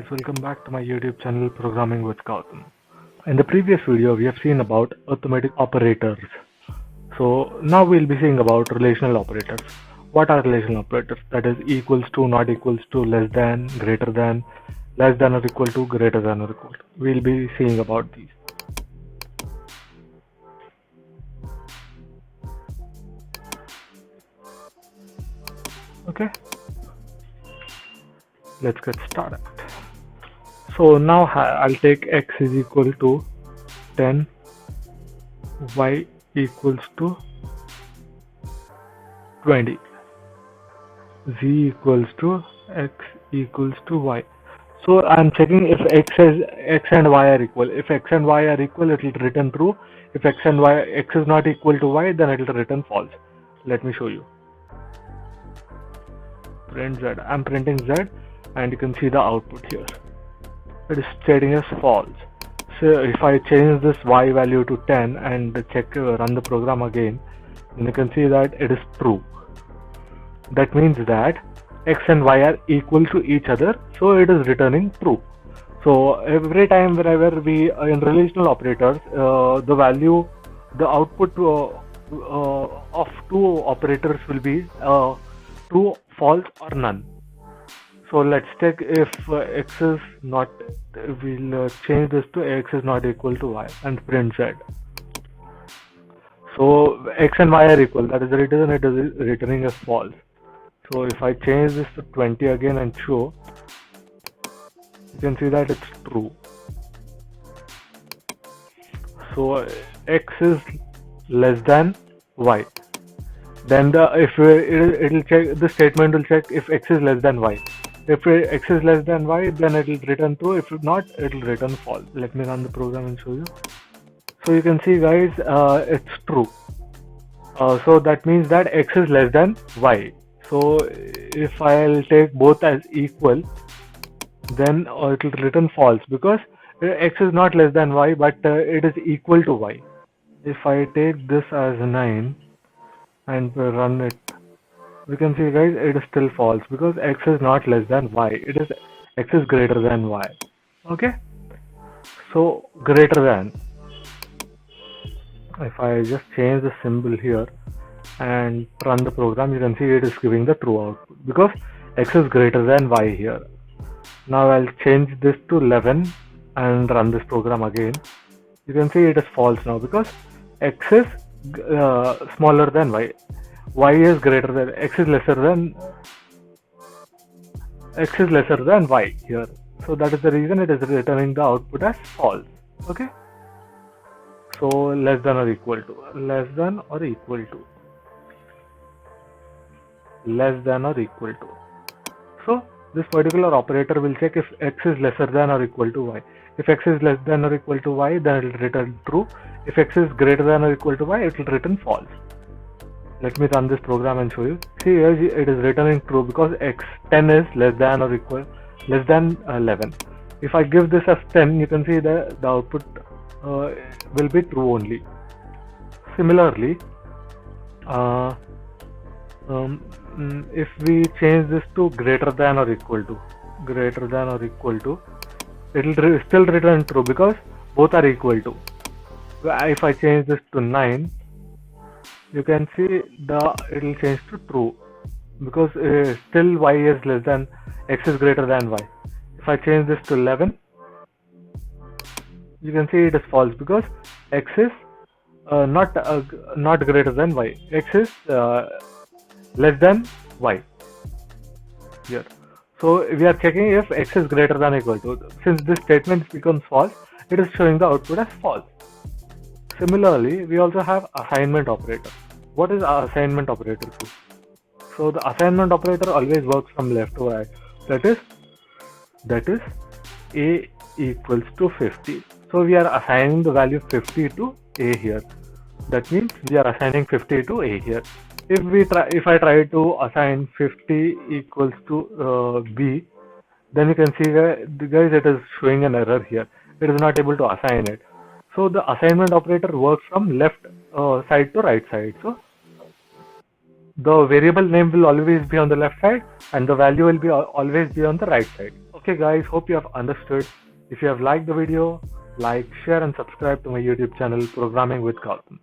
guys, welcome back to my YouTube channel Programming with Gautam. In the previous video we have seen about arithmetic operators. So now we'll be seeing about relational operators. What are relational operators? That is equals to, not equals to, less than, greater than, less than or equal to, greater than or equal to. We'll be seeing about these. Okay, let's get started. So now I'll take x is equal to 10, y equals to 20, z equals to x equals to y. So I'm checking if x and y are equal. If x and y are equal, it will return true. If x is not equal to y, then it will return false. Let me show you. Print z. I'm printing z, and you can see the output here. It is stating as false. So if I change this y value to 10 and run the program again, then you can see that it is true. That means that x and y are equal to each other, so it is returning true. So every time whenever we in relational operators, the output of two operators will be true, false, or none. So let's take if x is not, we'll change this to x is not equal to y and print z. So x and y are equal, that is the reason it is returning as false. So if I change this to 20 again and show, you can see that it's true. So x is less than y. Then it'll check, the statement will check if x is less than y. If x is less than y, then it will return true. If not, it will return false. Let me run the program and show you. So you can see, guys, it's true. So that means that x is less than y. So if I'll take both as equal, then it will return false because x is not less than y, but it is equal to y. If I take this as 9 and run it, we can see, guys, it is still false because x is not less than y. X is greater than y. Okay, so greater than, if I just change the symbol here and run the program, you can see it is giving the true output because x is greater than y here. Now I'll change this to 11 and run this program again. You can see it is false now because x is smaller than y. Y is greater than, x is lesser than y here. So that is the reason it is returning the output as false. Okay. So less than or equal to, less than or equal to, less than or equal to. So this particular operator will check if x is lesser than or equal to y. If x is less than or equal to y, then it will return true. If x is greater than or equal to y, it will return false. Let me run this program and show you. See, here it is returning true because 10 is less than or equal, less than 11. If I give this as 10, you can see the output will be true only. Similarly, if we change this to greater than or equal to, it will still return true because both are equal to. If I change this to 9, you can see it will change to true because still y is less than, x is greater than y. If I change this to 11, you can see it is false because x is not greater than y. X is less than y here. So we are checking if x is greater than or equal to. Since this statement becomes false, it is showing the output as false. Similarly, we also have assignment operator. What is our assignment operator do? So the assignment operator always works from left to right. That is a equals to 50. So we are assigning the value 50 to a here. That means we are assigning 50 to a here. If I try to assign 50 equals to b, then you can see, guys, it is showing an error here. It is not able to assign it. So the assignment operator works from left side to right side. So the variable name will always be on the left side and the value will be always be on the right side. Okay guys, hope you have understood. If you have liked the video, like, share and subscribe to my YouTube channel Programming with Gautam.